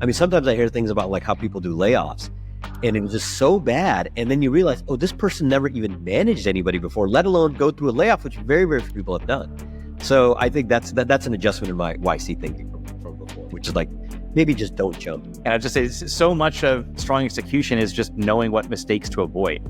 I mean, sometimes I hear things about like how people do layoffs, and it was just so bad. And then you realize, oh, this person never even managed anybody before, let alone go through a layoff, which very, very few people have done. So I think that's an adjustment in my YC thinking from before, which is like, maybe just don't jump. And I'd just say so much of strong execution is just knowing what mistakes to avoid.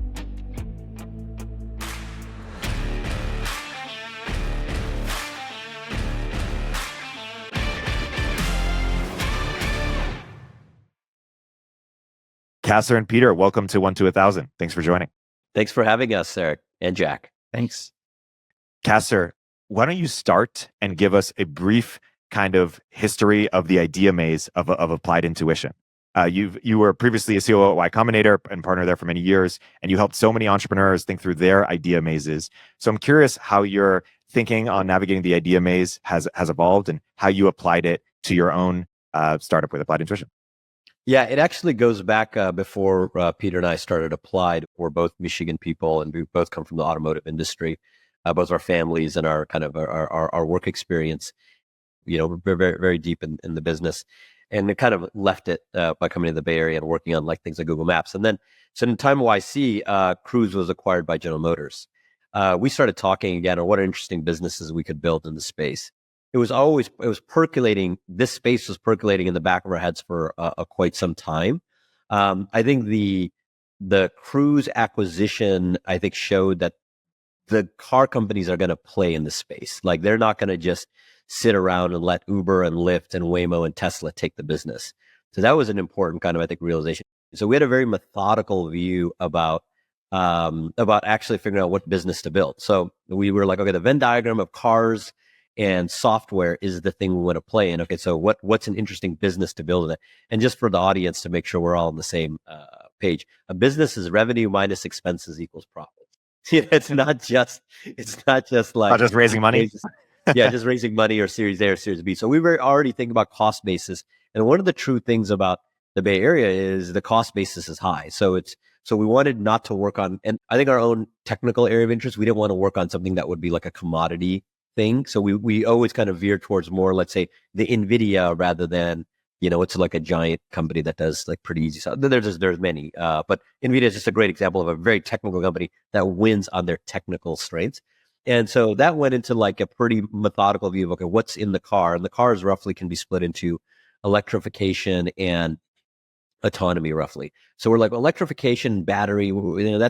Qasar and Peter, welcome to 1 to 1,000. Thanks for joining. Thanks for having us, Erik and Jack. Thanks. Qasar, why don't you start and give us a brief kind of history of the idea maze of applied intuition? You were previously a COO at Y Combinator and partner there for many years, and you helped so many entrepreneurs think through their idea mazes. So I'm curious how your thinking on navigating the idea maze has evolved and how you applied it to your own startup with applied intuition. Yeah, it actually goes back before Peter and I started Applied. We're both Michigan people, and we both come from the automotive industry, both our families and our kind of our work experience. You know, we're very, very deep in the business, and we kind of left it by coming to the Bay Area and working on like things like Google Maps. And then, so in the time of YC, Cruise was acquired by General Motors. We started talking again on what are interesting businesses we could build in the space. It was percolating. This space was percolating in the back of our heads for quite some time. I think the Cruise acquisition, I think, showed that the car companies are going to play in the space. Like they're not going to just sit around and let Uber and Lyft and Waymo and Tesla take the business. So that was an important kind of, I think, realization. So we had a very methodical view about actually figuring out what business to build. So we were like, okay, the Venn diagram of cars and software is the thing we want to play in. Okay, so what's an interesting business to build in it? And just for the audience to make sure we're all on the same page, a business is revenue minus expenses equals profit. It's not just like not just raising money. Just raising money or Series A or Series B. So we were already thinking about cost basis. And one of the true things about the Bay Area is the cost basis is high. So we wanted not to work on, and I think our own technical area of interest, we didn't want to work on something that would be like a commodity thing. So we always kind of veer towards more, let's say, the NVIDIA rather than, it's like a giant company that does like pretty easy stuff. There's many, but NVIDIA is just a great example of a very technical company that wins on their technical strengths. And so that went into like a pretty methodical view of, okay, what's in the car? And the cars roughly can be split into electrification and autonomy roughly. So we're like, electrification, battery,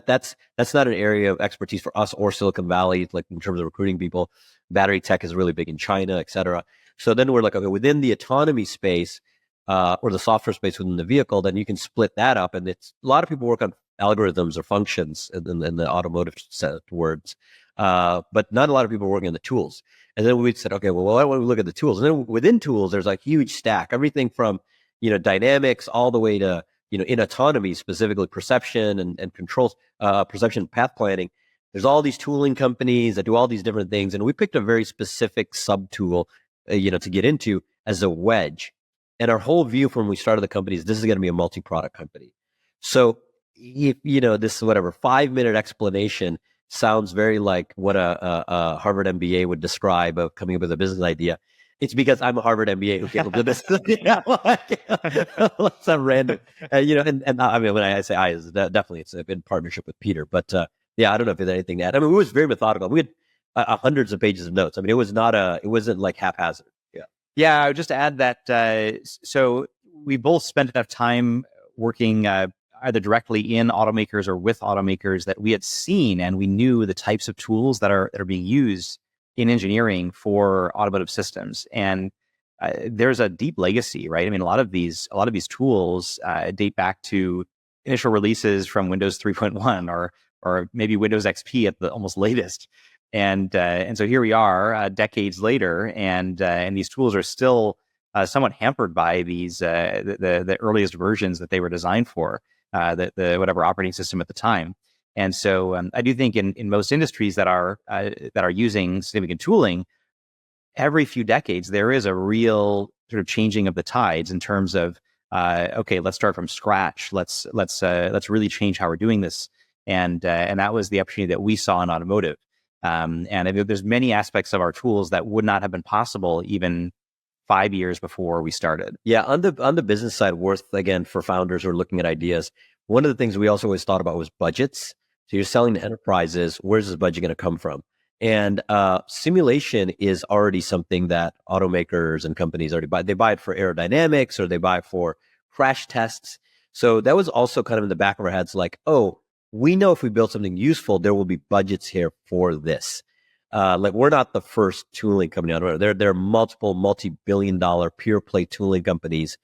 that's not an area of expertise for us or Silicon Valley, like in terms of recruiting people. Battery tech is really big in China, et cetera. So then we're like, okay, within the autonomy space or the software space within the vehicle, then you can split that up. And it's a lot of people work on algorithms or functions in the automotive set of words, but not a lot of people are working on the tools. And then we said, okay, well, why don't we look at the tools? And then within tools, there's a huge stack, everything from dynamics all the way to, in autonomy, specifically perception and controls, perception path planning. There's all these tooling companies that do all these different things. And we picked a very specific sub tool, to get into as a wedge. And our whole view from when we started the company is this is going to be a multi-product company. So if, this 5-minute explanation sounds very like what a Harvard MBA would describe of coming up with a business idea. It's because I'm a Harvard MBA who came up with this. Some random, and I mean, when I say I, is definitely it's in partnership with Peter. But I don't know if there's anything to add. I mean, it was very methodical. We had hundreds of pages of notes. I mean, it wasn't like haphazard. Yeah, I would just add that. So we both spent enough time working either directly in automakers or with automakers that we had seen, and we knew the types of tools that are being used in engineering for automotive systems. And there's a deep legacy, right? I mean, a lot of these tools date back to initial releases from Windows 3.1 or maybe Windows XP at the almost latest. And so here we are decades later, and these tools are still somewhat hampered by these the earliest versions that they were designed for, the whatever operating system at the time. And so I do think in most industries that are using significant tooling, every few decades there is a real sort of changing of the tides in terms of okay, let's start from scratch. Let's really change how we're doing this. And that was the opportunity that we saw in automotive. And there's many aspects of our tools that would not have been possible even 5 years before we started. Yeah, on the business side, worth again for founders who are looking at ideas. One of the things we also always thought about was budgets. So you're selling to enterprises. Where's this budget going to come from? And simulation is already something that automakers and companies already buy. They buy it for aerodynamics or they buy it for crash tests. So that was also kind of in the back of our heads, like, oh, we know if we build something useful, there will be budgets here for this. Like we're not the first tooling company on it. There are multiple multi-billion-dollar pure play tooling companies,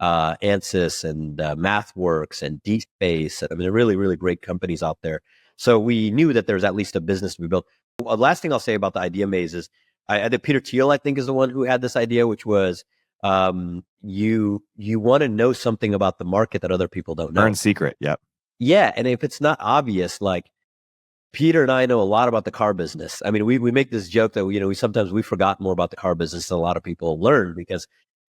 Ansys and MathWorks and DSpace. I mean, they're really, really great companies out there. So we knew that there's at least a business to be built. Last thing I'll say about the idea maze is, I think Peter Thiel, I think, is the one who had this idea, which was you want to know something about the market that other people don't know. Learn secret. Yep. Yeah, and if it's not obvious, like Peter and I know a lot about the car business. I mean, we make this joke that we sometimes we forgot more about the car business than a lot of people learn because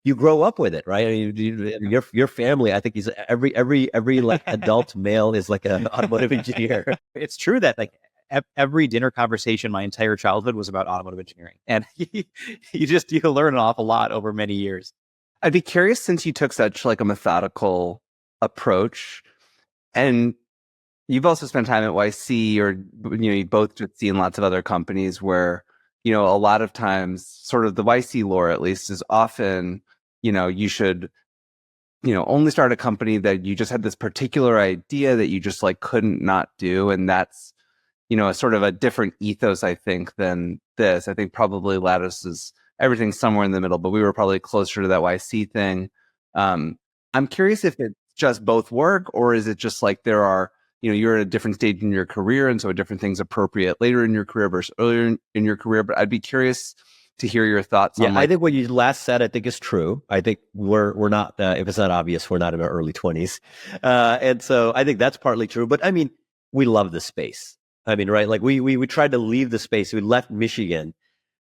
you grow up with it, right? I mean, your family, I think, is every like adult male is like an automotive engineer. It's true that like every dinner conversation my entire childhood was about automotive engineering, and you learn an awful lot over many years. I'd be curious, since you took such like a methodical approach, and you've also spent time at YC, or you both just seen lots of other companies where a lot of times, sort of the YC lore at least, is often you should only start a company that you just had this particular idea that you just like couldn't not do, and that's a sort of a different ethos, I think, than this. I think probably Lattice is everything's somewhere in the middle, but we were probably closer to that YC thing. I'm curious if it's just both work, or is it just like there are, you're at a different stage in your career, and so a different thing's appropriate later in your career versus earlier in your career. But I'd be curious to hear your thoughts on I think what you last said, I think, is true. I think we're not, if it's not obvious, we're not in our early 20s. And so I think that's partly true. But I mean, we love the space. I mean, right? Like we tried to leave the space. We left Michigan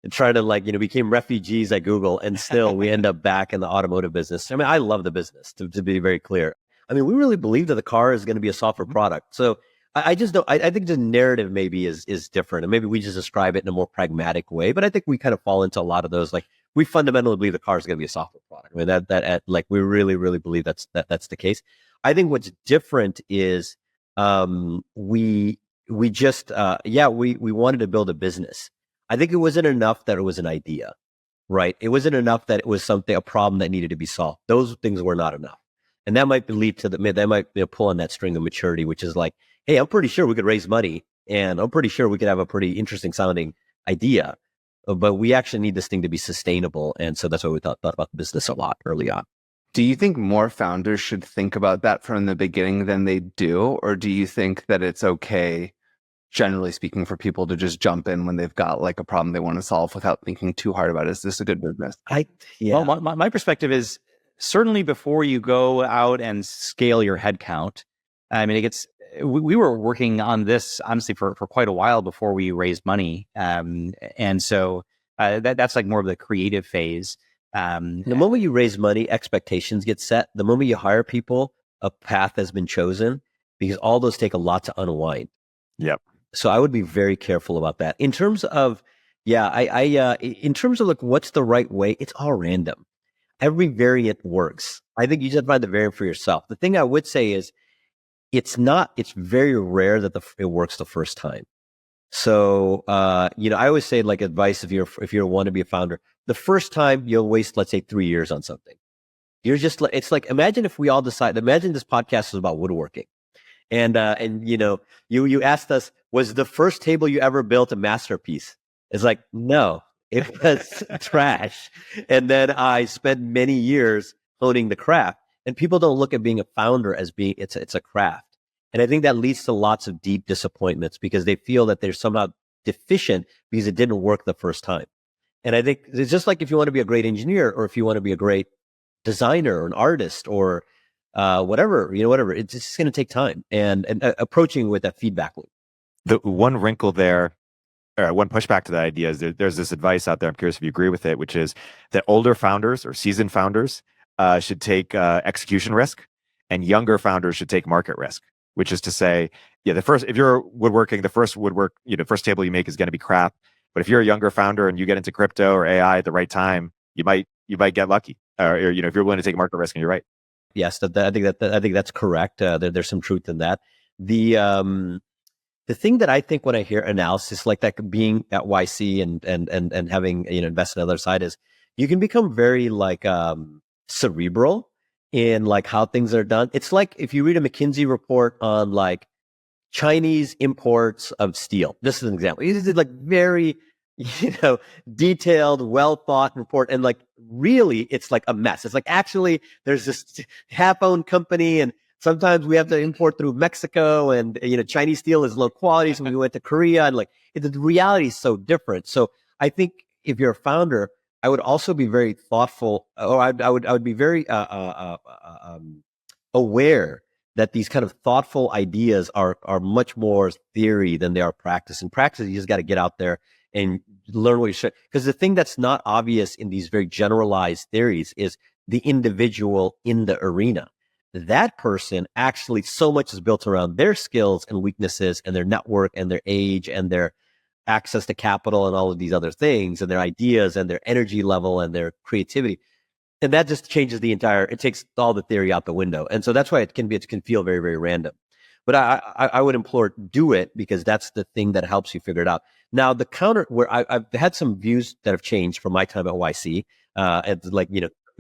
and tried to became refugees at Google, and still we end up back in the automotive business. I mean, I love the business, to be very clear. I mean, we really believe that the car is going to be a software product. So I just don't, I think the narrative maybe is different, and maybe we just describe it in a more pragmatic way. But I think we kind of fall into a lot of those. Like, we fundamentally believe the car is going to be a software product. I mean, that we really, really believe that's the case. I think what's different is we wanted to build a business. I think it wasn't enough that it was an idea, right? It wasn't enough that it was a problem that needed to be solved. Those things were not enough. And that might lead to that might pull on that string of maturity, which is like, hey, I'm pretty sure we could raise money, and I'm pretty sure we could have a pretty interesting sounding idea, but we actually need this thing to be sustainable. And so that's why we thought about the business a lot early on. Do you think more founders should think about that from the beginning than they do? Or do you think that it's okay, generally speaking, for people to just jump in when they've got like a problem they want to solve without thinking too hard about it? Is this a good business? Well, my perspective is certainly before you go out and scale your headcount. I mean, we were working on this honestly for quite a while before we raised money, and so that's like more of the creative phase. The moment you raise money, expectations get set. The moment you hire people, a path has been chosen, because all those take a lot to unwind. Yep. So I would be very careful about that. In terms of, in terms of like what's the right way, it's all random. Every variant works. I think you just find the variant for yourself. The thing I would say is, it's very rare that it works the first time. So, I always say, like, advice, if you want to be a founder, the first time you'll waste, let's say, 3 years on something. You're just like, it's like, imagine if we all imagine this podcast was about woodworking. And you asked us, was the first table you ever built a masterpiece? It's like, no, it was trash. And then I spent many years honing the craft. And people don't look at being a founder as being, it's a craft. And I think that leads to lots of deep disappointments, because they feel that they're somehow deficient because it didn't work the first time. And I think it's just like if you want to be a great engineer, or if you want to be a great designer or an artist or whatever, it's just going to take time, and approaching with that feedback loop. The one wrinkle there, one pushback to that idea is there's this advice out there, I'm curious if you agree with it, which is that older founders or seasoned founders should take execution risk, and younger founders should take market risk. Which is to say, if you're woodworking, the first table you make is going to be crap. But if you're a younger founder and you get into crypto or AI at the right time, you might might get lucky. Or if you're willing to take market risk, and you're right. Yes, I think that's correct. There's some truth in that. The thing that I think when I hear analysis like that, being at YC and having invest on the other side, is you can become very like cerebral in like how things are done. It's like if you read a McKinsey report on like Chinese imports of steel. This is an example. This is like very detailed, well thought report, and like really, it's like a mess. It's like actually there's this half-owned company and sometimes we have to import through Mexico, and Chinese steel is low quality, so we went to Korea, and like the reality is so different. So I think if you're a founder, I would also be very thoughtful, or I would be very aware that these kind of thoughtful ideas are much more theory than they are practice. In practice, you just got to get out there and learn what you should. Because the thing that's not obvious in these very generalized theories is the individual in the arena. That person actually, so much is built around their skills and weaknesses and their network and their age and their access to capital and all of these other things and their ideas and their energy level and their creativity. And that just changes it takes all the theory out the window. And so that's why it can feel very, very random. But I would implore, do it, because that's the thing that helps you figure it out. Now, the counter, where I've had some views that have changed from my time at YC, and like,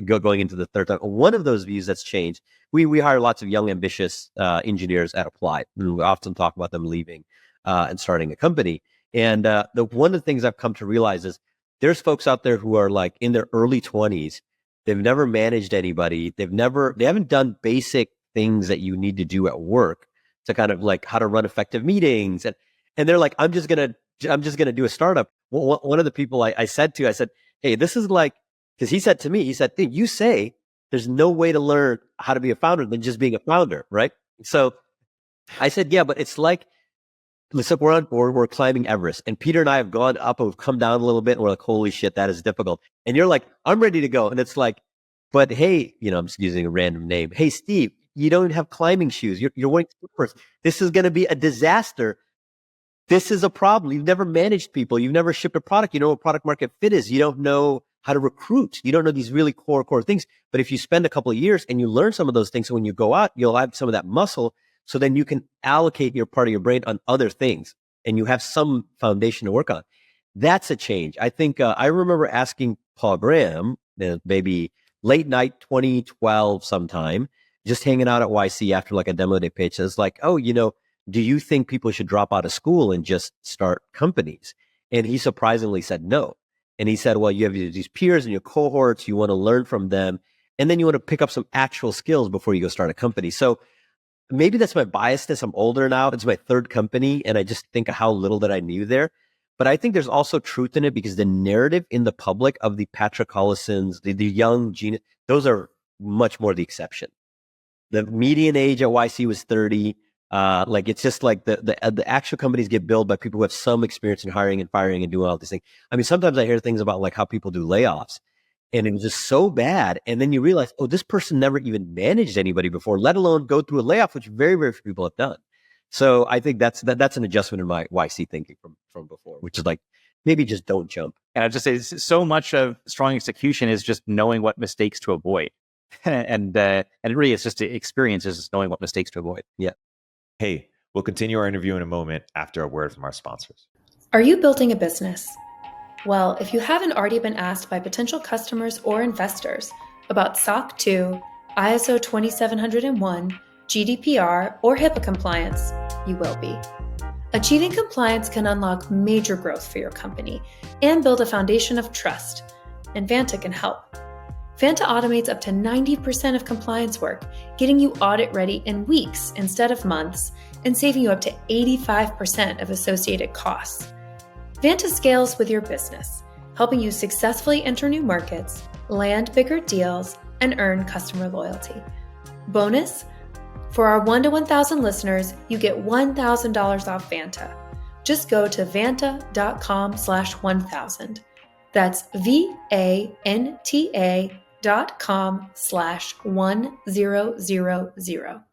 going into the third time. One of those views that's changed, we hire lots of young, ambitious engineers at Applied. And we often talk about them leaving and starting a company. And one of the things I've come to realize is there's folks out there who are like in their early 20s. They've never managed anybody. They haven't done basic things that you need to do at work to kind of like how to run effective meetings. And they're like, I'm just gonna do a startup. One of the people I said, hey, this is like, because he said to me, dude, you say there's no way to learn how to be a founder than just being a founder, right? So I said, yeah, but it's like, let's look, we're climbing Everest, and Peter and I have gone up and we've come down a little bit, and we're like, holy shit, that is difficult. And you're like, I'm ready to go. And it's like, but hey, I'm just using a random name. Hey, Steve, you don't have climbing shoes. You're wearing slippers. This is going to be a disaster. This is a problem. You've never managed people. You've never shipped a product. You know what product market fit is. You don't know how to recruit. You don't know these really core things. But if you spend a couple of years and you learn some of those things, so when you go out, you'll have some of that muscle. So then you can allocate your part of your brain on other things, and you have some foundation to work on. That's a change. I think I remember asking Paul Graham, maybe late night 2012 sometime, just hanging out at YC after like a demo day pitch. It's like, oh, do you think people should drop out of school and just start companies? And he surprisingly said no. And he said, well, you have these peers and your cohorts, you want to learn from them, and then you want to pick up some actual skills before you go start a company. So maybe that's my biasness. I'm older now. It's my third company, and I just think of how little that I knew there. But I think there's also truth in it, because the narrative in the public of the Patrick Collisons, the young genius, those are much more the exception. The median age at YC was 30. Like it's just like the actual companies get built by people who have some experience in hiring and firing and doing all these things. I mean, sometimes I hear things about like how people do layoffs, and it was just so bad. And then you realize, oh, this person never even managed anybody before, let alone go through a layoff, which very, very few people have done. So I think that's an adjustment in my YC thinking from before, which is like, maybe just don't jump. And I'd just say so much of strong execution is just knowing what mistakes to avoid. and it really is just experience, is just knowing what mistakes to avoid. Yeah. Hey, we'll continue our interview in a moment after a word from our sponsors. Are you building a business? Well, if you haven't already been asked by potential customers or investors about SOC 2, ISO 27001, GDPR, or HIPAA compliance, you will be. Achieving compliance can unlock major growth for your company and build a foundation of trust, and Vanta can help. Vanta automates up to 90% of compliance work, getting you audit ready in weeks instead of months, and saving you up to 85% of associated costs. Vanta scales with your business, helping you successfully enter new markets, land bigger deals, and earn customer loyalty. Bonus, for our 1 to 1,000 listeners, you get $1,000 off Vanta. Just go to vanta.com/1000. That's VANTA.com/1000.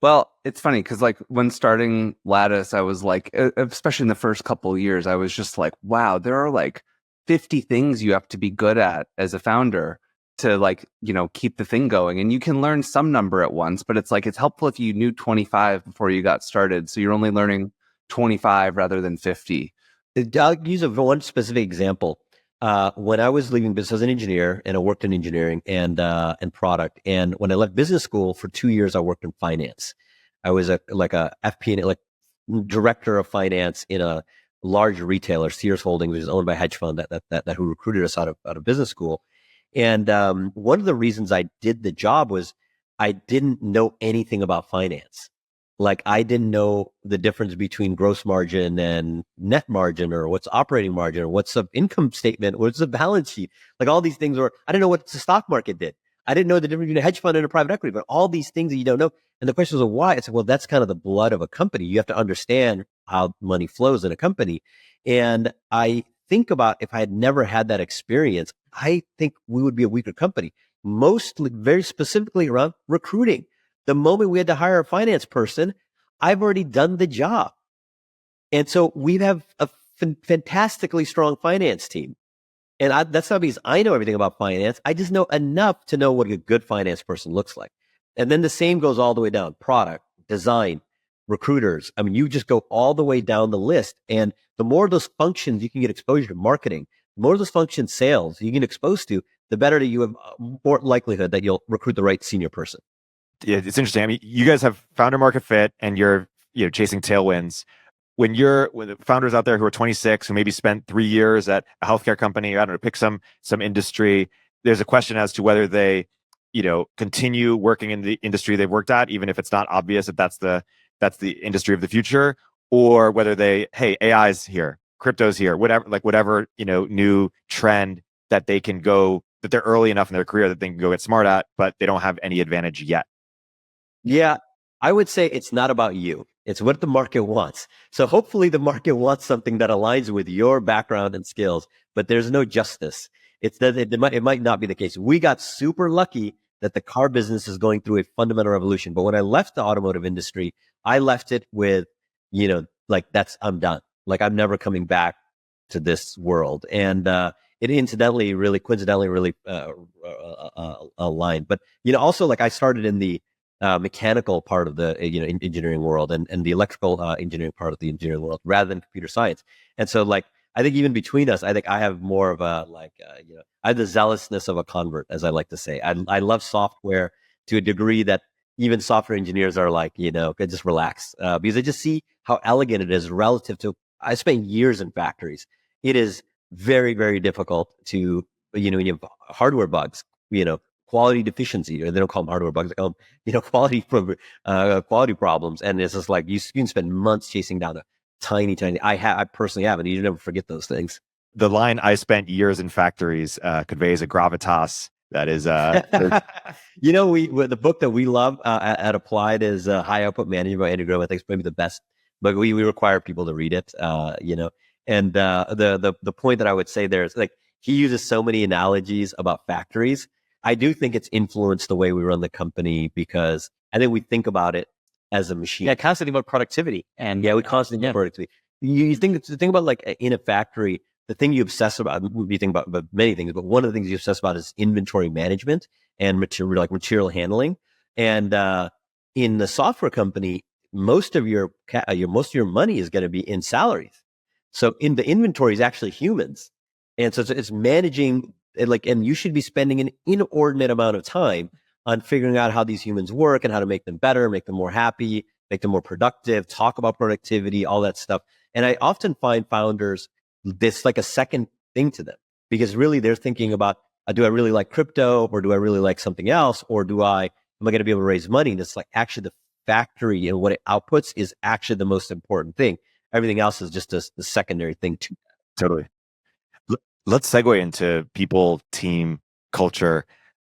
Well, it's funny because like when starting Lattice, I was like, especially in the first couple of years, I was just like, wow, there are like 50 things you have to be good at as a founder. to like, keep the thing going. And you can learn some number at once, but it's like, it's helpful if you knew 25 before you got started. So you're only learning 25 rather than 50. I'll use one specific example. When I was leaving business as an engineer, and I worked in engineering and product, and when I left business school for 2 years, I worked in finance. I was a FP&A, like director of finance in a large retailer, Sears Holdings, which is owned by a hedge fund that who recruited us out of business school. And one of the reasons I did the job was I didn't know anything about finance. Like I didn't know the difference between gross margin and net margin, or what's operating margin, or what's the income statement, what's the balance sheet, like all these things. Or I didn't know what the stock market did. I didn't know the difference between a hedge fund and a private equity, but all these things that you don't know. And the question was, well, why? It's like, well, that's kind of the blood of a company. You have to understand how money flows in a company. And I think about, if I had never had that experience, I think we would be a weaker company, mostly very specifically around recruiting. The moment we had to hire a finance person, I've already done the job. And so we have a fantastically strong finance team. And that's not because I know everything about finance. I just know enough to know what a good finance person looks like. And then the same goes all the way down: product, design, recruiters. I mean, you just go all the way down the list. And the more of those functions you can get exposure to, marketing, the more of those functions, sales, you get exposed to, the better that you have more likelihood that you'll recruit the right senior person. Yeah, it's interesting. I mean, you guys have founder market fit, and you're chasing tailwinds. When the founders out there who are 26, who maybe spent 3 years at a healthcare company, I don't know, pick some industry, there's a question as to whether they continue working in the industry they've worked at, even if it's not obvious that that's the industry of the future, or whether hey, AI's here, crypto's here, whatever new trend that they can go, that they're early enough in their career that they can go get smart at, but they don't have any advantage yet. Yeah, I would say it's not about you. It's what the market wants. So hopefully the market wants something that aligns with your background and skills, but there's no justice. It might not be the case. We got super lucky that the car business is going through a fundamental revolution. But when I left the automotive industry, I left it with, I'm done. Like, I'm never coming back to this world. And it coincidentally really aligned. But, also, like, I started in the mechanical part of the engineering world, and the electrical engineering part of the engineering world, rather than computer science. And so, like, I think even between us, I think I have more of a I have the zealousness of a convert, as I like to say. I love software to a degree that even software engineers are like, just relax, because I just see how elegant it is relative to. I spent years in factories. It is very, very difficult to when you have hardware bugs, quality deficiency, or they don't call them hardware bugs, they call them, quality problems. And it's just like, you can spend months chasing down a tiny, I personally have, and you never forget those things. The line, "I spent years in factories," conveys a gravitas that is, the book that we love at Applied is High Output Management by Andrew Grove. I think it's maybe the best, but we require people to read it, and the point that I would say there is, like, he uses so many analogies about factories. I do think it's influenced the way we run the company, because I think we think about it as a machine. Yeah, constantly about productivity. And we constantly about productivity. You think about, like, in a factory, the thing you obsess about, we think about many things, but one of the things you obsess about is inventory management and material handling. And in the software company, most of your money is going to be in salaries. So in the inventory is actually humans. And so it's managing, and you should be spending an inordinate amount of time on figuring out how these humans work and how to make them better, make them more happy, make them more productive, talk about productivity, all that stuff. And I often find founders, this like a second thing to them, because really they're thinking about, do I really like crypto, or do I really like something else? Or am I going to be able to raise money? And it's like, actually the factory and what it outputs is actually the most important thing. Everything else is just the secondary thing to that. Totally. Let's segue into people, team, culture.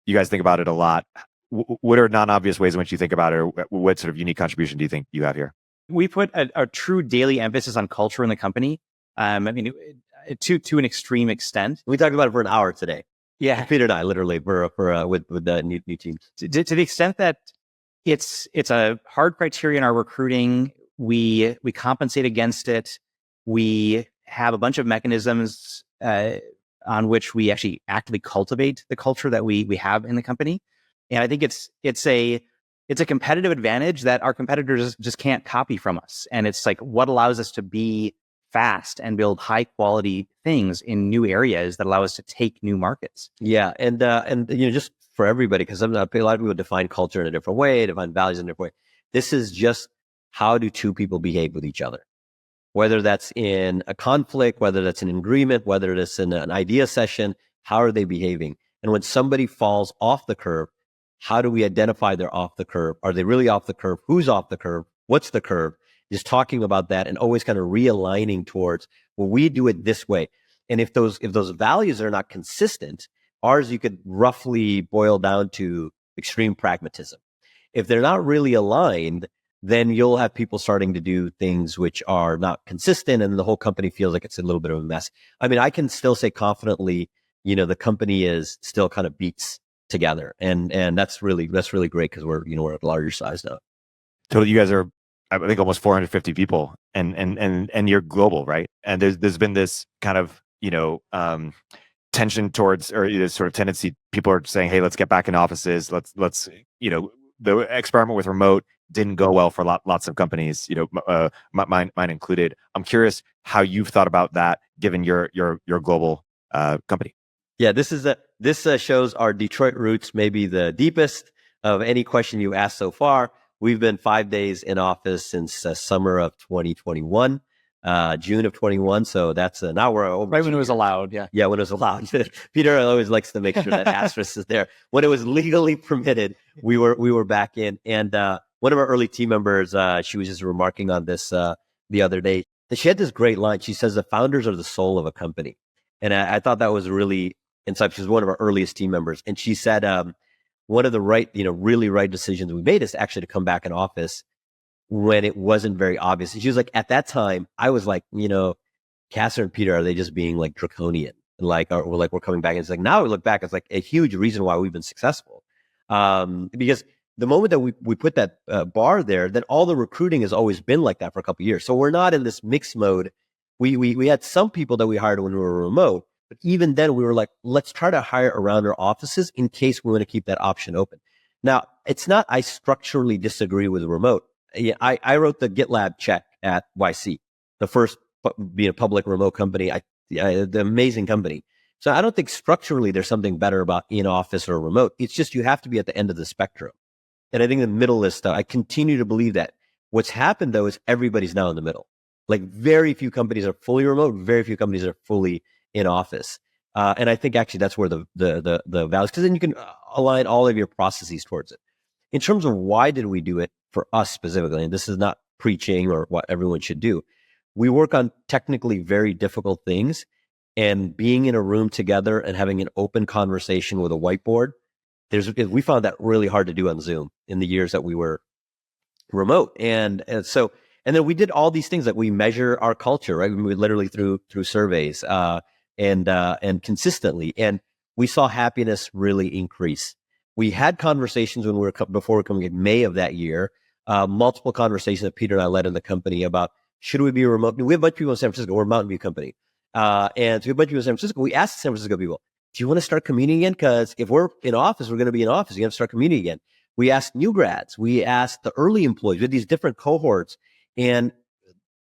You guys think about it a lot. What are non-obvious ways in which you think about it, or what sort of unique contribution do you think you have here? We put a true daily emphasis on culture in the company. I mean, to an extreme extent. We talked about it for an hour today. Yeah, Peter and I, literally, with the new teams. To the extent that it's a hard criteria in our recruiting. We compensate against it. We have a bunch of mechanisms on which we actually actively cultivate the culture that we have in the company. And I think it's a competitive advantage that our competitors just can't copy from us. And it's like what allows us to be fast and build high quality things in new areas that allow us to take new markets. Yeah, and just for everybody, because a lot of people define culture in a different way, define values in a different way. This is just how do two people behave with each other, whether that's in a conflict, whether that's in agreement, whether it's in an idea session. How are they behaving? And when somebody falls off the curve, how do we identify they're off the curve? Are they really off the curve? Who's off the curve? What's the curve? Just talking about that and always kind of realigning towards, well, we do it this way. And if those values are not consistent, ours you could roughly boil down to extreme pragmatism. If they're not really aligned, then you'll have people starting to do things which are not consistent, and the whole company feels like it's a little bit of a mess. I mean, I can still say confidently, the company is still kind of beats together, and that's really great because we're at a larger size now. So you guys are, I think, almost 450 people, and you're global, right? And there's been this kind of tension towards, or this sort of tendency. People are saying, "Hey, let's get back in offices. Let's the experiment with remote didn't go well for lots of companies, mine included." I'm curious how you've thought about that, given your global company. Yeah, this shows our Detroit roots, maybe the deepest of any question you asked so far. We've been 5 days in office since summer of 2021, June of 21. So that's now we're over right when it was allowed. Yeah, when it was allowed. Peter always likes to make sure that asterisk is there. When it was legally permitted, we were back in. And one of our early team members, she was just remarking on this the other day. She had this great line. She says, "The founders are the soul of a company," and I thought that was really insightful. She was one of our earliest team members, and she said, one of the really right decisions we made is actually to come back in office when it wasn't very obvious. And she was like, at that time, I was like, Qasar and Peter, are they just being like draconian? We're coming back. And it's like, now we look back, it's like a huge reason why we've been successful. Because the moment that we put that bar there, then all the recruiting has always been like that for a couple of years. So we're not in this mixed mode. We had some people that we hired when we were remote, but even then we were like, let's try to hire around our offices in case we want to keep that option open. Now, it's not, I structurally disagree with remote. I wrote the GitLab check at YC, the first being a public remote company, the amazing company. So I don't think structurally there's something better about in office or remote. It's just you have to be at the end of the spectrum. And I think the middle is stuff. I continue to believe that. What's happened though is everybody's now in the middle. Like very few companies are fully remote, very few companies are fully in office. And I think actually that's where the values, because then you can align all of your processes towards it. In terms of why did we do it for us specifically, and this is not preaching or what everyone should do, we work on technically very difficult things, and being in a room together and having an open conversation with a whiteboard, we found that really hard to do on Zoom in the years that we were remote. And then we did all these things, like we measure our culture, right? We literally through surveys and consistently, and we saw happiness really increase. We had conversations before we were coming in May of that year, multiple conversations that Peter and I led in the company about, should we be remote? We have a bunch of people in San Francisco. We're a Mountain View company. And so we have a bunch of people in San Francisco. We asked the San Francisco people, do you want to start commuting again? Because if we're in office, we're going to be in office. You have to start commuting again. We asked new grads. We asked the early employees. We had these different cohorts. And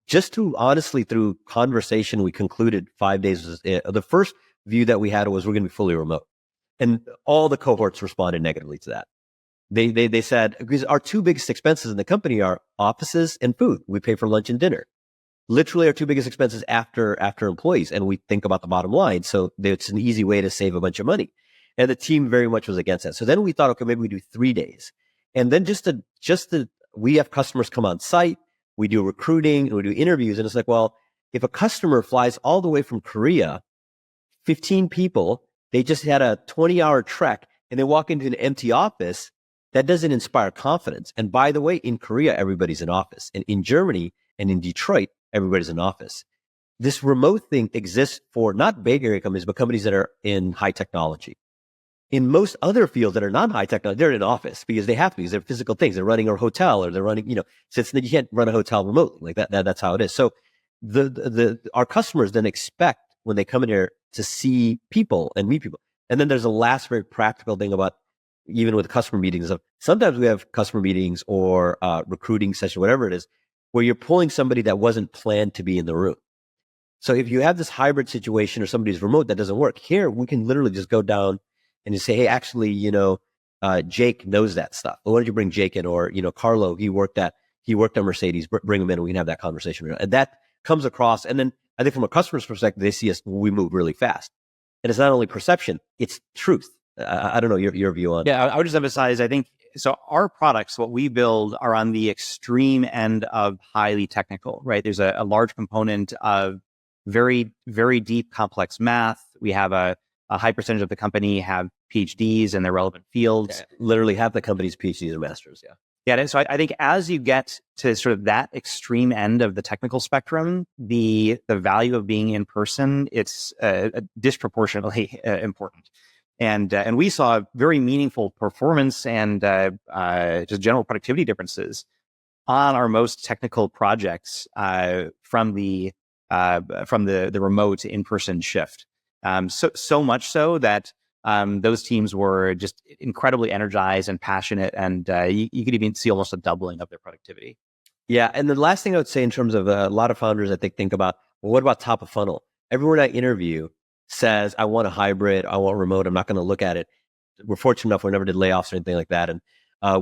just honestly, through conversation, we concluded 5 days. The first view that we had was we're going to be fully remote. And all the cohorts responded negatively to that. They said, because our two biggest expenses in the company are offices and food. We pay for lunch and dinner. Literally our two biggest expenses after employees. And we think about the bottom line. So it's an easy way to save a bunch of money. And the team very much was against that. So then we thought, okay, maybe we do 3 days. And then we have customers come on site. We do recruiting and we do interviews. And it's like, well, if a customer flies all the way from Korea, 15 people, they just had a 20-hour trek and they walk into an empty office, that doesn't inspire confidence. And by the way, in Korea, everybody's in office. And in Germany and in Detroit, everybody's in office. This remote thing exists for not Bay Area companies, but companies that are in high technology. In most other fields that are not high technology, they're in office because they have to, because they're physical things. They're running a hotel or they're running, so you can't run a hotel remotely like that. That's how it is. So our customers then expect when they come in here to see people and meet people. And then there's a last very practical thing about even with customer meetings. Sometimes we have customer meetings or recruiting session, whatever it is, where you're pulling somebody that wasn't planned to be in the room. So if you have this hybrid situation or somebody's remote, that doesn't work. Here, we can literally just go down and just say, hey, actually, Jake knows that stuff. Well, why don't you bring Jake in? Or, Carlo, he worked at Mercedes, bring him in and we can have that conversation. And that comes across. And then I think from a customer's perspective, they see us, we move really fast. And it's not only perception, it's truth. I don't know your view on. Yeah, I would just emphasize, I think, so our products, what we build are on the extreme end of highly technical, right? There's a large component of very, very deep, complex math. We have a high percentage of the company have PhDs in their relevant fields. Yeah, literally half the company's PhDs and masters. Yeah. Yeah. So I think as you get to sort of that extreme end of the technical spectrum, the value of being in person, it's disproportionately important. And we saw very meaningful performance and just general productivity differences on our most technical projects from the remote in-person shift. So much so that those teams were just incredibly energized and passionate, and you could even see almost a doubling of their productivity. Yeah, and the last thing I would say in terms of a lot of founders, I think about, well, what about top of funnel? Everyone I interview says, I want a hybrid, I want remote, I'm not going to look at it. We're fortunate enough we never did layoffs or anything like that. And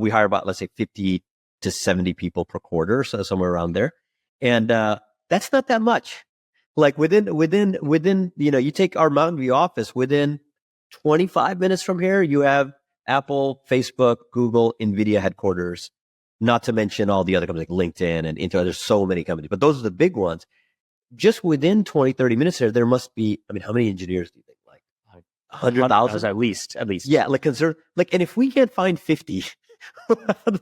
we hire about, let's say, 50 to 70 people per quarter, so somewhere around there. And that's not that much. Like within, you take our Mountain View office, within 25 minutes from here, you have Apple, Facebook, Google, NVIDIA headquarters, not to mention all the other companies like LinkedIn and Intel. There's so many companies, but those are the big ones. Just within 20, 30 minutes there must be, how many engineers do you think? Like 100,000? At least. Yeah, and if we can't find 50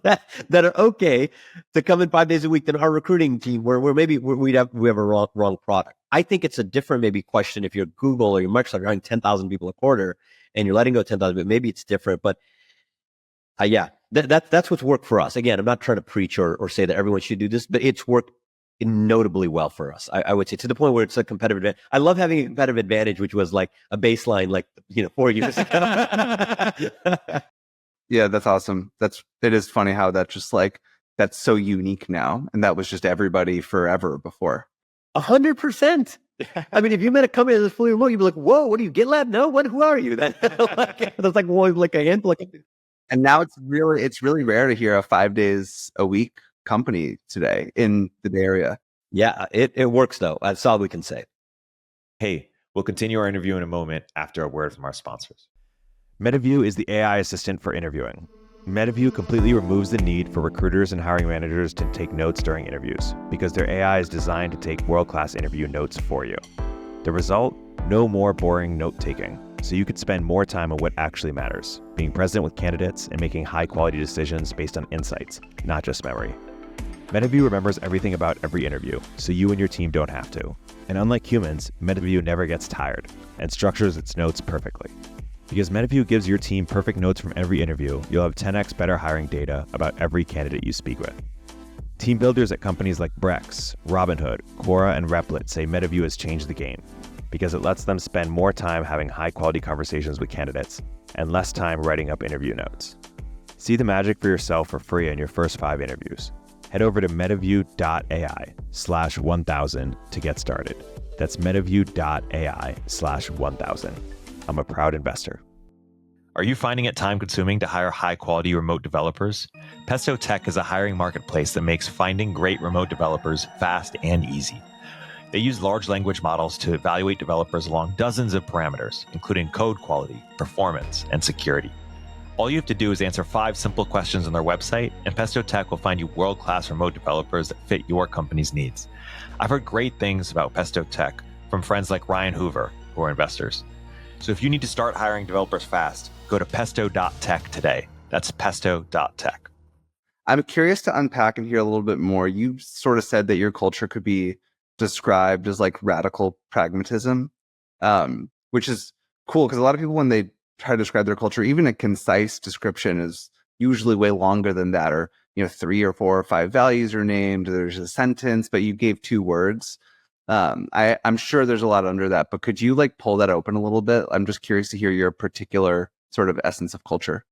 that are okay to come in 5 days a week, then our recruiting team, we have a wrong product. I think it's a different maybe question if you're Google or you're Microsoft, you're hiring 10,000 people a quarter and you're letting go 10,000, but maybe it's different. But that's what's worked for us. Again, I'm not trying to preach or say that everyone should do this, but it's worked notably well for us. I would say to the point where it's a competitive advantage. I love having a competitive advantage, which was like a baseline, 4 years ago. Yeah, that's awesome. It is funny how that's so unique now. And that was just everybody forever before. 100%. If you met a company that's fully remote, you'd be like, whoa, what are you, GitLab? No, who are you? That's like a handful. And now it's really rare to hear a 5 days a week company today in the Bay Area. Yeah, it works though. That's all we can say. Hey, we'll continue our interview in a moment after a word from our sponsors. Metaview is the AI assistant for interviewing. Metaview completely removes the need for recruiters and hiring managers to take notes during interviews because their AI is designed to take world-class interview notes for you. The result? No more boring note-taking, so you could spend more time on what actually matters, being present with candidates and making high-quality decisions based on insights, not just memory. Metaview remembers everything about every interview, so you and your team don't have to. And unlike humans, Metaview never gets tired and structures its notes perfectly. Because Metaview gives your team perfect notes from every interview, you'll have 10x better hiring data about every candidate you speak with. Team builders at companies like Brex, Robinhood, Quora, and Replit say Metaview has changed the game because it lets them spend more time having high-quality conversations with candidates and less time writing up interview notes. See the magic for yourself for free in your first 5 interviews. Head over to metaview.ai/1000 to get started. That's metaview.ai/1000. I'm a proud investor. Are you finding it time-consuming to hire high-quality remote developers? Pesto Tech is a hiring marketplace that makes finding great remote developers fast and easy. They use large language models to evaluate developers along dozens of parameters, including code quality, performance, and security. All you have to do is answer 5 simple questions on their website, and Pesto Tech will find you world-class remote developers that fit your company's needs. I've heard great things about Pesto Tech from friends like Ryan Hoover, who are investors. So if you need to start hiring developers fast, go to pesto.tech today. That's pesto.tech. I'm curious to unpack and hear a little bit more. You sort of said that your culture could be described as like radical pragmatism, which is cool because a lot of people, when they try to describe their culture, even a concise description is usually way longer than that, or 3 or 4 or 5 values are named, there's a sentence, but you gave 2 words. I'm sure there's a lot under that, but could you like pull that open a little bit? I'm just curious to hear your particular sort of essence of culture.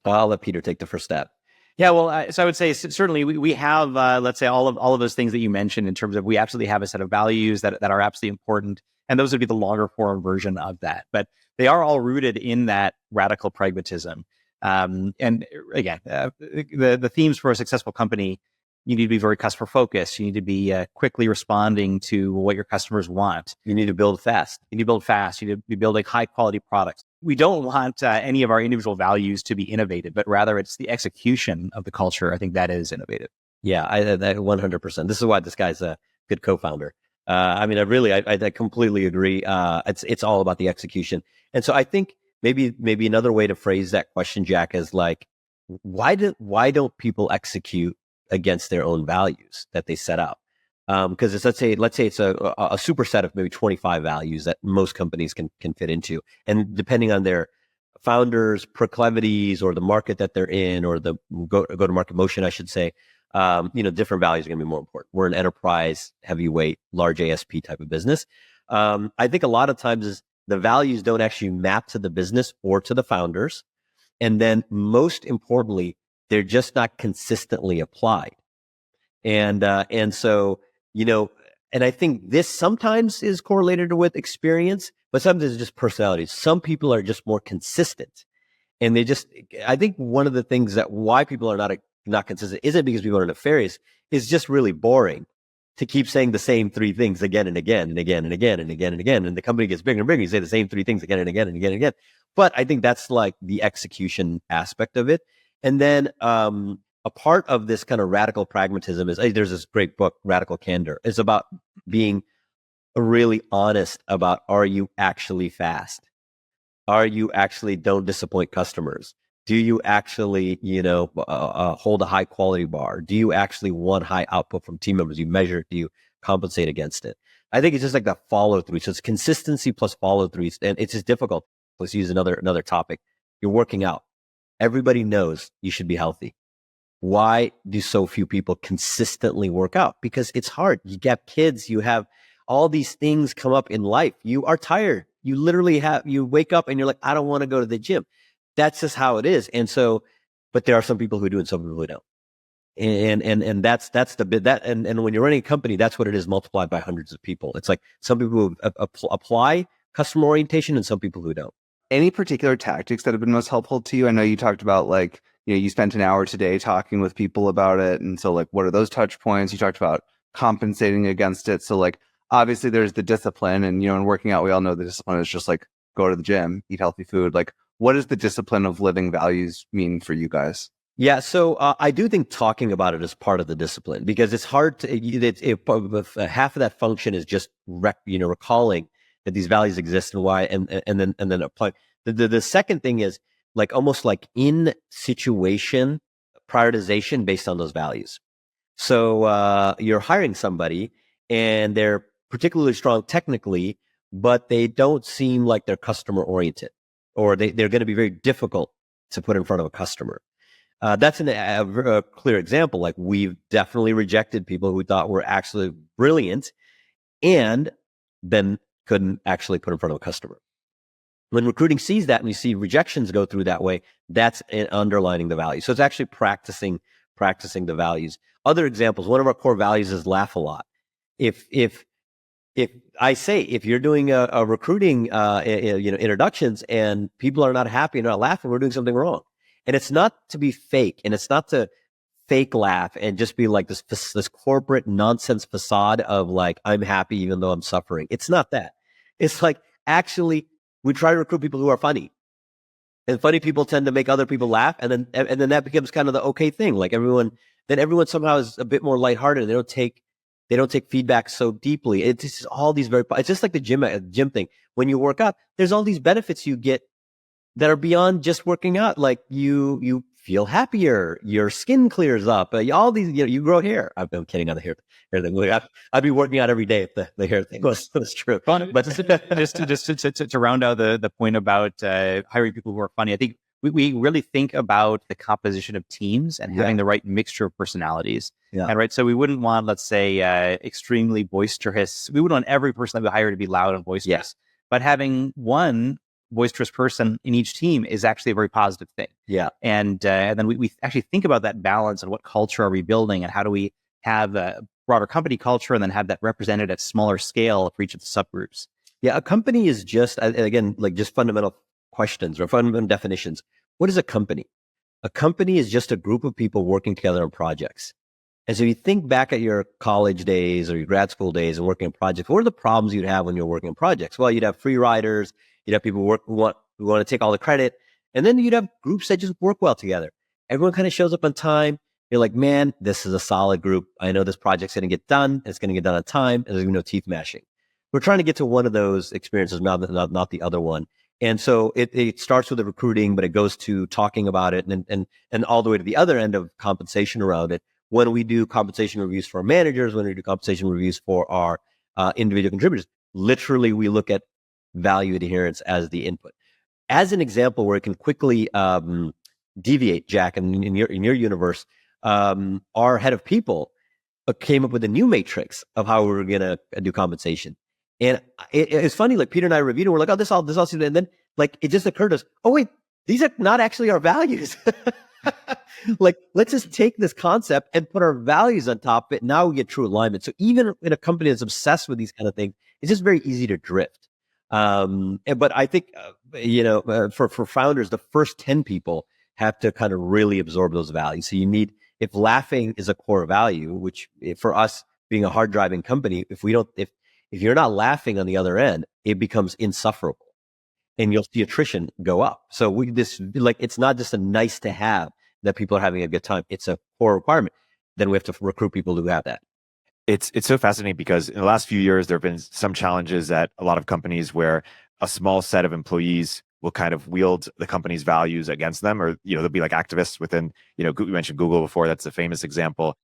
I'll let Peter take the first step. Yeah, well, so I would say certainly we have, let's say, all of those things that you mentioned in terms of we absolutely have a set of values that are absolutely important, and those would be the longer form version of that. But they are all rooted in that radical pragmatism. And again, the themes for a successful company: you need to be very customer focused. You need to be quickly responding to what your customers want. You need to build fast. You need to build fast. You need to be building high quality products. We don't want any of our individual values to be innovative, but rather it's the execution of the culture. I think that is innovative. Yeah, I 100%. This is why this guy's a good co-founder. I completely agree. It's all about the execution. And so I think maybe another way to phrase that question, Jack, is like, why don't people execute against their own values that they set out? Because let's say it's a superset of maybe 25 values that most companies can fit into, and depending on their founders' proclivities or the market that they're in or the go to market motion, I should say, different values are going to be more important. We're an enterprise, heavyweight, large ASP type of business. I think a lot of times the values don't actually map to the business or to the founders, and then most importantly, they're just not consistently applied. And so, and I think this sometimes is correlated with experience, but sometimes it's just personality. Some people are just more consistent, and I think one of the things that why people are not consistent isn't because people are nefarious. It's just really boring to keep saying the same three things again and again and again and again and again and again. And the company gets bigger and bigger. You say the same three things again and again and again and again. But I think that's like the execution aspect of it. And then, a part of this kind of radical pragmatism is there's this great book, Radical Candor. It's about being really honest about, are you actually fast? Are you actually don't disappoint customers? Do you actually, hold a high quality bar? Do you actually want high output from team members? You measure it. Do you compensate against it? I think it's just like that follow through. So it's consistency plus follow through. And it's just difficult. Let's use another topic. You're working out. Everybody knows you should be healthy. Why do so few people consistently work out? Because it's hard. You get kids, you have all these things come up in life. You are tired. You literally you wake up and you're like, I don't want to go to the gym. That's just how it is. And so, but there are some people who do and some people who don't. And that's the bit and when you're running a company, that's what it is multiplied by hundreds of people. It's like some people who apply customer orientation and some people who don't. Any particular tactics that have been most helpful to you? I know you talked about like, you spent an hour today talking with people about it. And so like, what are those touch points? You talked about compensating against it. So like, obviously there's the discipline and, in working out, we all know the discipline is just like, go to the gym, eat healthy food. Like, what does the discipline of living values mean for you guys? Yeah. So I do think talking about it is part of the discipline because it's hard to, half of that function is just, recalling that these values exist and why, and then apply. The second thing is, like almost like in situation prioritization based on those values. So you're hiring somebody and they're particularly strong technically, but they don't seem like they're customer oriented, or they're going to be very difficult to put in front of a customer. That's a clear example. Like we've definitely rejected people who thought were actually brilliant and then couldn't actually put in front of a customer. When recruiting sees that and we see rejections go through that way, that's underlining the value. So it's actually practicing the values. Other examples, one of our core values is laugh a lot. If I say, if you're doing a recruiting, introductions and people are not happy and not laughing, we're doing something wrong. And it's not to be fake, and it's not to fake laugh and just be like this corporate nonsense facade of like, I'm happy even though I'm suffering. It's not that. It's like, actually, we try to recruit people who are funny, and funny people tend to make other people laugh, and then that becomes kind of the okay thing. Like everyone somehow is a bit more lighthearted. They don't take feedback so deeply. It's just all these it's just like the gym thing. When you work out, there's all these benefits you get that are beyond just working out. Like you feel happier, your skin clears up, all these, you grow hair. I'm kidding on the hair thing. I'd be working out every day if the hair thing was true. But just to round out the point about hiring people who are funny, I think we really think about the composition of teams and having the right mixture of personalities. Yeah. And right, so we wouldn't want, let's say, extremely boisterous. We wouldn't want every person that we hire to be loud and boisterous. But having one boisterous person in each team is actually a very positive thing. Yeah. And then we actually think about that balance and what culture are we building and how do we have a broader company culture and then have that represented at smaller scale for each of the subgroups. Yeah, a company is just, again, like just fundamental questions or fundamental definitions. What is a company? A company is just a group of people working together on projects. And so you think back at your college days or your grad school days and working on projects, what are the problems you'd have when you're working on projects? Well, you'd have free riders, you'd have people who want to take all the credit, and then you'd have groups that just work well together. Everyone kind of shows up on time. You're like, man, this is a solid group. I know this project's going to get done. It's going to get done on time. And there's going to be no teeth mashing. We're trying to get to one of those experiences, not the other one. And so it starts with the recruiting, but it goes to talking about it and all the way to the other end of compensation around it. When we do compensation reviews for our managers, when we do compensation reviews for our individual contributors, literally we look at value adherence as the input. As an example where it can quickly deviate, Jack, in your universe, our head of people came up with a new matrix of how we were going to do compensation. And it's funny, like Peter and I reviewed it, we're like, oh, this all seems, and then like it just occurred to us, oh wait, these are not actually our values. Like, let's just take this concept and put our values on top of it. Now we get true alignment. So even in a company that's obsessed with these kind of things, it's just very easy to drift. But I think, for founders, the first 10 people have to kind of really absorb those values. So you need, if laughing is a core value, which for us being a hard driving company, if you're not laughing on the other end, it becomes insufferable and you'll see attrition go up. So it's not just a nice to have that people are having a good time. It's a core requirement. Then we have to recruit people who have that. It's so fascinating because in the last few years, there have been some challenges at a lot of companies where a small set of employees will kind of wield the company's values against them, or, they'll be like activists within, you mentioned Google before. That's a famous example.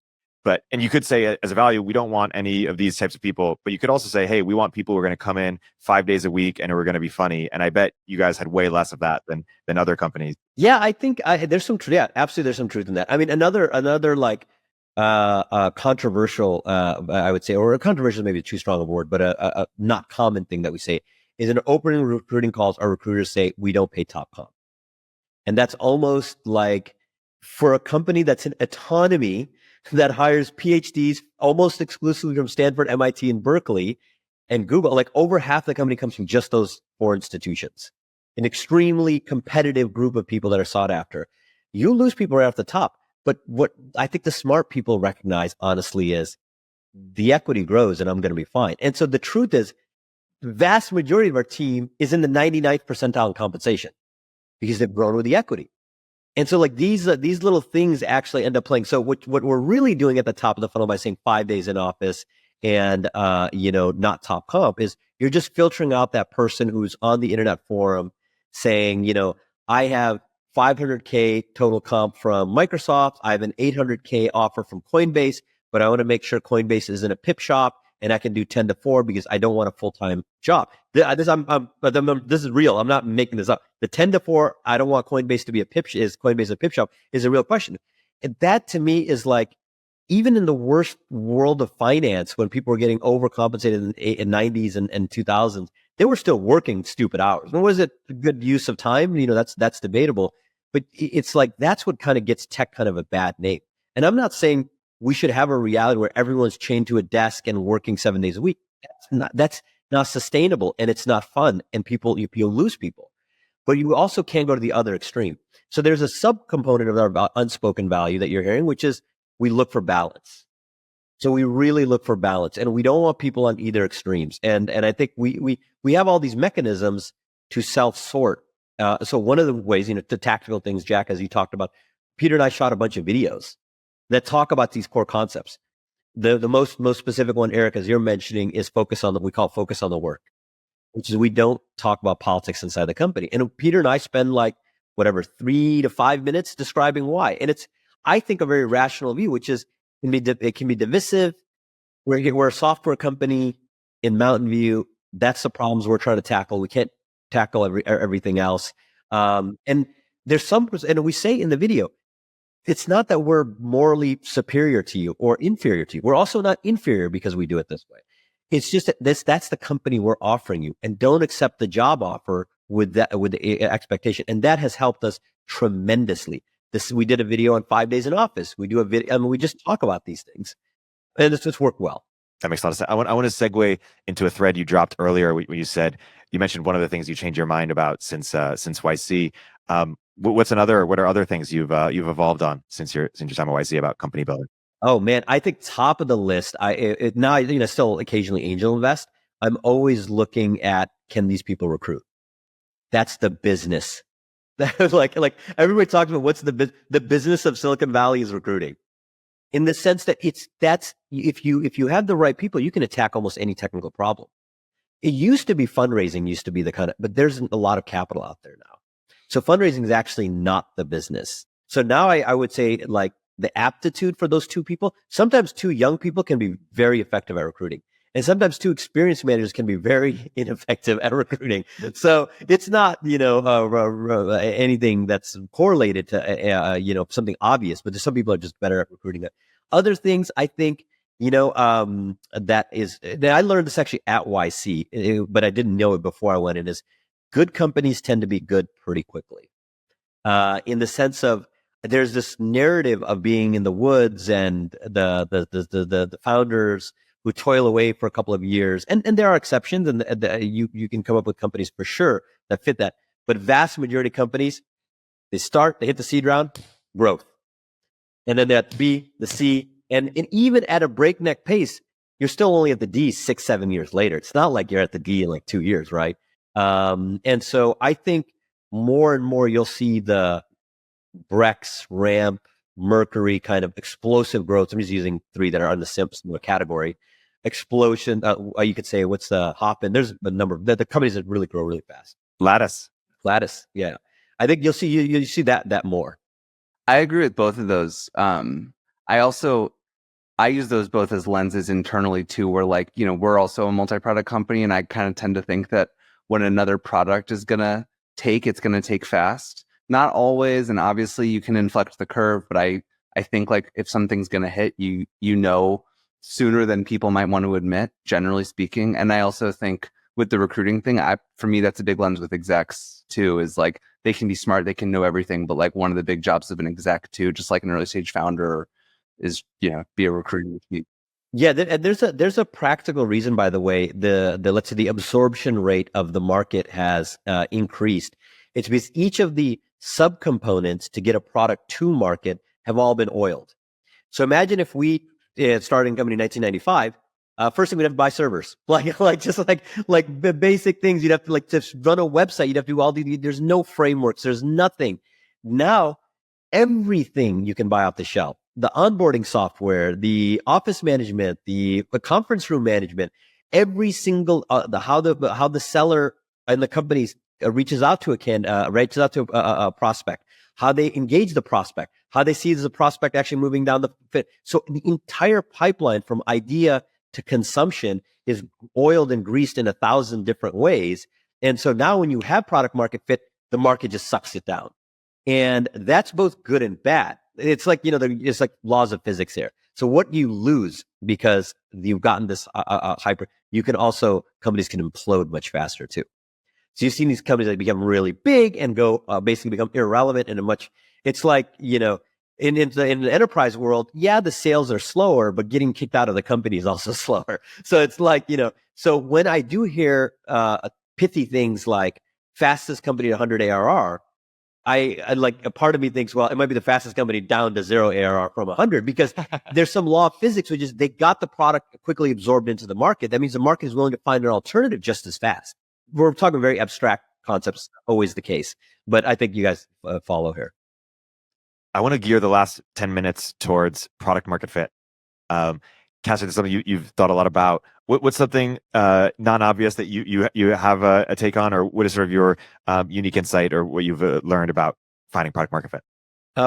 And you could say as a value, we don't want any of these types of people, but you could also say, hey, we want people who are going to come in 5 days a week and who are going to be funny. And I bet you guys had way less of that than other companies. Yeah, I think there's some truth. Yeah, absolutely. There's some truth in that. I mean, another like controversial, I would say, or controversial is maybe too strong a word, but a not common thing that we say is in opening recruiting calls, our recruiters say, we don't pay top comp. And that's almost like for a company that's an autonomy that hires PhDs almost exclusively from Stanford, MIT, and Berkeley, and Google, like over half the company comes from just those 4 institutions. An extremely competitive group of people that are sought after. You lose people right off the top. But what I think the smart people recognize, honestly, is the equity grows and I'm going to be fine. And so the truth is, the vast majority of our team is in the 99th percentile in compensation because they've grown with the equity. And so like these little things actually end up playing. So what we're really doing at the top of the funnel by saying 5 days in office and, not top comp is you're just filtering out that person who's on the internet forum saying, I have 500K total comp from Microsoft. I have an 800K offer from Coinbase, but I want to make sure Coinbase isn't a pip shop and I can do 10 to 4 because I don't want a full-time job. This is real. I'm not making this up. The 10 to 4, I don't want Coinbase to be is Coinbase a pip shop is a real question. And that to me is like, even in the worst world of finance, when people were getting overcompensated in 90s and 2000s, they were still working stupid hours. When was it a good use of time? That's debatable. But it's like, that's what kind of gets tech kind of a bad name. And I'm not saying we should have a reality where everyone's chained to a desk and working 7 days a week. That's not sustainable and it's not fun. And you'll lose people. But you also can't go to the other extreme. So there's a subcomponent of our unspoken value that you're hearing, which is we look for balance. So we really look for balance, and we don't want people on either extremes. And I think we have all these mechanisms to self-sort. So one of the ways, the tactical things, Jack, as you talked about, Peter and I shot a bunch of videos that talk about these core concepts. The most specific one, Erik, as you're mentioning, is focus on we call focus on the work, which is we don't talk about politics inside the company. And Peter and I spend 3 to 5 minutes describing why. And it's, I think, a very rational view, which is it can be divisive. We're a software company in Mountain View. That's the problems we're trying to tackle. We can't tackle everything else. And there's some, and we say in the video, it's not that we're morally superior to you or inferior to you. We're also not inferior because we do it this way. It's just that that's the company we're offering you, and don't accept the job offer with the expectation. And that has helped us tremendously. We did a video on 5 days in office. We do a video. I mean, we just talk about these things, and it's just worked well. That makes a lot of sense. I want to segue into a thread you dropped earlier when you said, you mentioned one of the things you changed your mind about since YC. What are other things you've evolved on since your time at YC about company building? Oh man, I think top of the list. I still occasionally angel invest. I'm always looking at, can these people recruit? That's the business. like everybody talks about what's the business of Silicon Valley is recruiting. In the sense that if you have the right people, you can attack almost any technical problem. It used to be fundraising used to be but there's a lot of capital out there now. So fundraising is actually not the business. So now I would say like the aptitude for those two people, sometimes two young people can be very effective at recruiting. And sometimes two experienced managers can be very ineffective at recruiting. So it's not, anything that's correlated to, something obvious, but there's some people are just better at recruiting it. Other things I think, that I learned this actually at YC, but I didn't know it before I went in, is good companies tend to be good pretty quickly. In the sense of, there's this narrative of being in the woods and the founders who toil away for a couple of years, and there are exceptions, and you can come up with companies for sure that fit that. But vast majority of companies, they hit the seed round, growth, and then they're at B, the C, and even at a breakneck pace, you're still only at the D 6-7 years later. It's not like you're at the D in like 2 years, right? And so I think more and more you'll see the Brex, Ramp, Mercury kind of explosive growth. I'm just using three that are on the similar category. Explosion. You could say, what's the Hopin? There's a number of the companies that really grow really fast. Lattice. Yeah. I think you'll see that more. I agree with both of those. I use those both as lenses internally too, where we're also a multi-product company, and I kind of tend to think that when another product is gonna it's gonna take fast. Not always, and obviously you can inflect the curve, but I think like if something's going to hit, you know sooner than people might want to admit, generally speaking. And I also think with the recruiting thing, for me, that's a big lens with execs too, is like they can be smart, they can know everything, but like one of the big jobs of an exec too, just like an early stage founder, is be a recruiter. Yeah, there's a practical reason, by the way. Let's say the absorption rate of the market has increased. It's because each of the subcomponents to get a product to market have all been oiled. So imagine if we started a company in 1995. First thing, we'd have to buy servers, like the basic things. You'd have to to run a website. You'd have to do all these. There's no frameworks. There's nothing. Now, everything you can buy off the shelf. The onboarding software, the office management, the conference room management, every single how the seller and the companies reaches out to a prospect, how they engage the prospect, how they see the prospect actually moving down the fit. So the entire pipeline from idea to consumption is oiled and greased in 1,000 different ways. And so now when you have product market fit, the market just sucks it down. And that's both good and bad. It's like, it's like laws of physics here. So what you lose because you've gotten this hyper, companies can implode much faster too. So you've seen these companies that become really big and go basically become irrelevant it's like, in the enterprise world, the sales are slower, but getting kicked out of the company is also slower. So it's like, so when I do hear pithy things like fastest company to 100 ARR, I like, a part of me thinks, well, it might be the fastest company down to 0 ARR from 100, because there's some law of physics, which is they got the product quickly absorbed into the market. That means the market is willing to find an alternative just as fast. We're talking very abstract concepts, always the case, but I think you guys follow here. I want to gear the last 10 minutes towards product market fit. Qasar, this is something you've thought a lot about. What's something non-obvious that you have a take on, or what is sort of your unique insight or what you've learned about finding product market fit?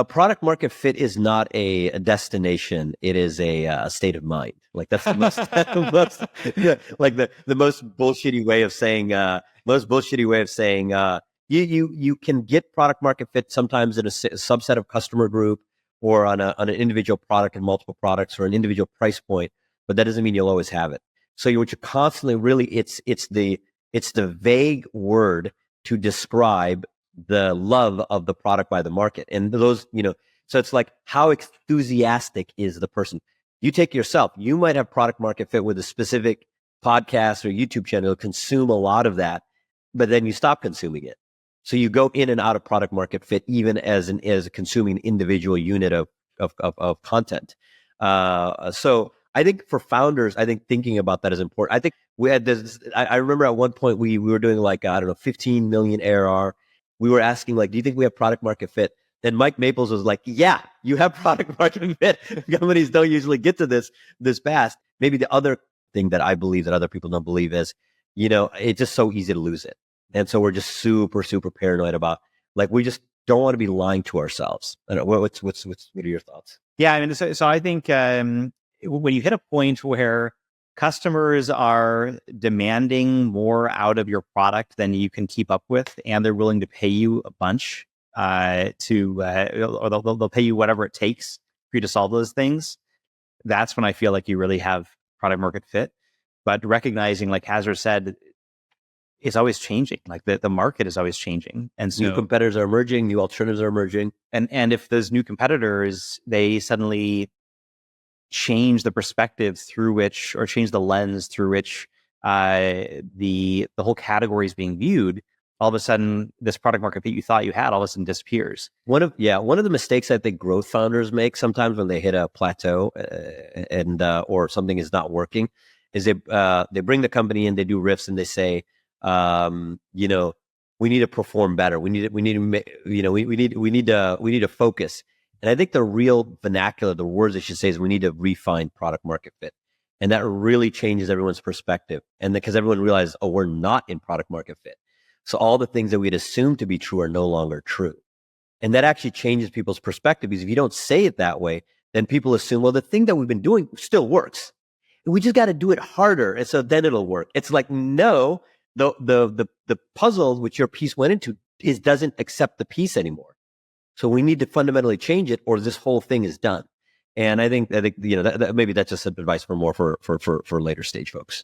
Product market fit is not a destination; it is a state of mind. Like that's the most, the most bullshitty way of saying. you can get product market fit sometimes in a subset of customer group or on an individual product and multiple products or an individual price point, but that doesn't mean you'll always have it. So what you're constantly really, it's the vague word to describe the love of the product by the market. And those, so it's like, how enthusiastic is the person? You take yourself, you might have product market fit with a specific podcast or YouTube channel, consume a lot of that, but then you stop consuming it. So you go in and out of product market fit, even as consuming an individual unit of content. So I think for founders, I think thinking about that is important. I think we had this, I remember at one point we were doing like, 15 million ARR. We were asking like, do you think we have product market fit? Then Mike Maples was like, yeah, you have product market fit. Companies don't usually get to this fast. Maybe the other thing that I believe that other people don't believe is, it's just so easy to lose it. And so we're just super, super paranoid about, like, we just don't want to be lying to ourselves. I don't know, what are your thoughts? Yeah, I mean, so I think when you hit a point where customers are demanding more out of your product than you can keep up with, and they're willing to pay you a bunch or they'll pay you whatever it takes for you to solve those things, that's when I feel like you really have product market fit. But recognizing, like Qasar said, it's always changing. Like the market is always changing. And so new competitors are emerging, new alternatives are emerging. And if those new competitors, they suddenly change the perspective through which, or change the lens through which the whole category is being viewed, all of a sudden this product market fit you thought you had all of a sudden disappears. One of the mistakes I think growth founders make sometimes when they hit a plateau and or something is not working is they bring the company in, they do riffs, and they say, we need to perform better. We need to focus. And I think the real vernacular, the words I should say, is we need to refine product market fit. And that really changes everyone's perspective. And because everyone realizes, oh, we're not in product market fit. So all the things that we'd assumed to be true are no longer true. And that actually changes people's perspective, because if you don't say it that way, then people assume, well, the thing that we've been doing still works. We just got to do it harder. And so then it'll work. It's like, no, the puzzle which your piece went into doesn't accept the piece anymore. So we need to fundamentally change it, or this whole thing is done. And I think that maybe that's just some advice for later stage folks.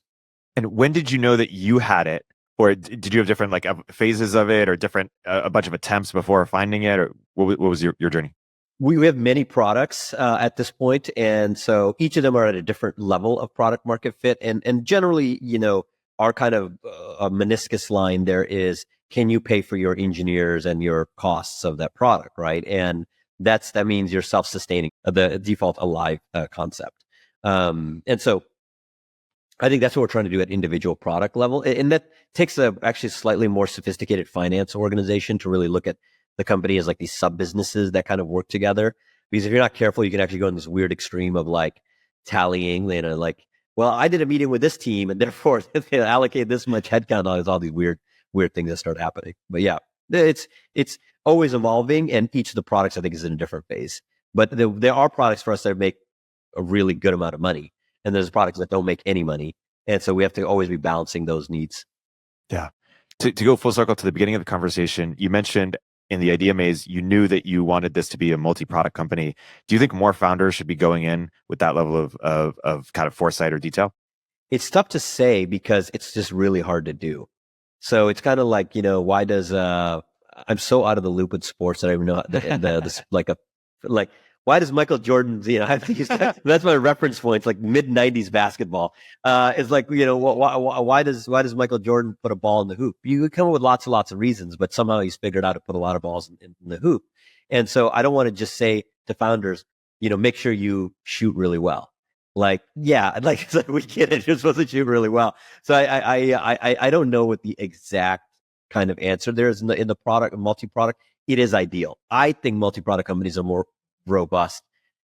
And when did you know that you had it, or did you have different phases of it, or different a bunch of attempts before finding it, or what was your journey? We have many products at this point, and so each of them are at a different level of product market fit. And generally, our kind of meniscus line there is, can you pay for your engineers and your costs of that product, right? And that means you're self-sustaining, the default alive concept. And so I think that's what we're trying to do at individual product level. And that takes actually slightly more sophisticated finance organization to really look at the company as like these sub-businesses that kind of work together. Because if you're not careful, you can actually go in this weird extreme of like tallying, well, I did a meeting with this team and therefore they allocate this much headcount. There's all these weird things that start happening. But yeah, it's always evolving, and each of the products I think is in a different phase. But there are products for us that make a really good amount of money, and there's products that don't make any money. And so we have to always be balancing those needs. Yeah. To go full circle to the beginning of the conversation, you mentioned in the idea maze, you knew that you wanted this to be a multi-product company. Do you think more founders should be going in with that level of kind of foresight or detail? It's tough to say because it's just really hard to do. So it's kind of like, why does I'm so out of the loop with sports that I don't even know why does Michael Jordan, I think that's my reference point. It's like mid-90s basketball. It's like, why does Michael Jordan put a ball in the hoop? You come up with lots and lots of reasons, but somehow he's figured out to put a lot of balls in the hoop. And so I don't want to just say to founders, make sure you shoot really well. We get it. You're supposed to shoot really well. So I don't know what the exact kind of answer there is in the product, multi-product. It is ideal. I think multi-product companies are more robust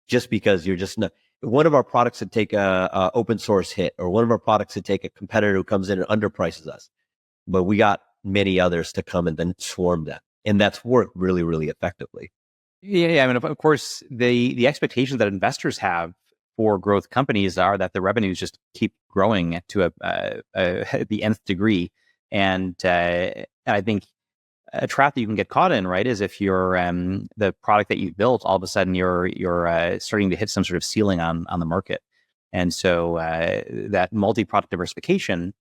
just because you're just not, one of our products that take a open source hit, or one of our products that take a competitor who comes in and underprices us, but we got many others to come and then swarm them, and that's worked really, really effectively. Yeah. I mean, of course, the expectations that investors have for growth companies are that the revenues just keep growing to the nth degree, and I think a trap that you can get caught in, right, is if you're the product that you've built, all of a sudden you're starting to hit some sort of ceiling on the market. And so that multi-product diversification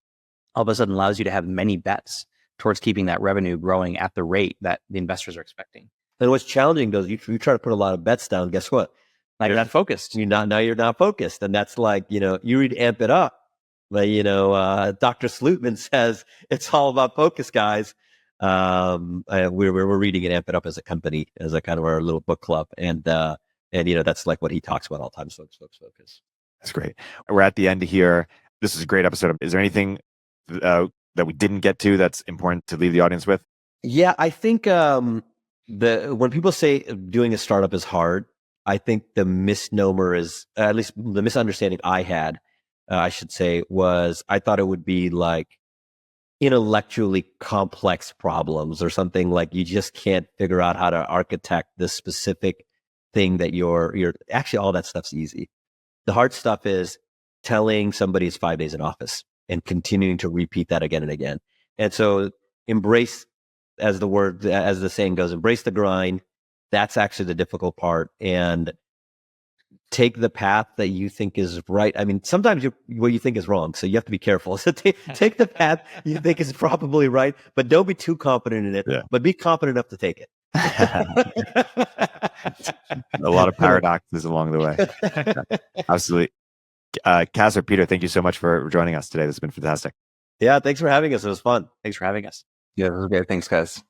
all of a sudden allows you to have many bets towards keeping that revenue growing at the rate that the investors are expecting. And what's challenging though, is you try to put a lot of bets down. Guess what? Now you're not focused. You're not focused. And that's like, you read Amp It Up, but Dr. Slootman says it's all about focus, guys. We're reading it, Amp It Up as a company, as a kind of our little book club. And that's like what he talks about all the time. Focus. That's great. We're at the end here. This is a great episode. Is there anything that we didn't get to that's important to leave the audience with? Yeah, I think when people say doing a startup is hard, I think the misnomer is, at least the misunderstanding I had, I should say, was I thought it would be like intellectually complex problems or something, like you just can't figure out how to architect this specific thing that you're actually, all that stuff's easy. The hard stuff is telling somebody it's 5 days in office and continuing to repeat that again and again. And so embrace, as the saying goes, embrace the grind. That's actually the difficult part. And take the path that you think is right. I mean, sometimes what you think is wrong, so you have to be careful. So take the path you think is probably right, but don't be too confident in it, but be confident enough to take it. A lot of paradoxes along the way. Absolutely. Qasar, Peter, thank you so much for joining us today. This has been fantastic. Yeah, thanks for having us. It was fun. Thanks for having us. Yeah, okay. Thanks, guys.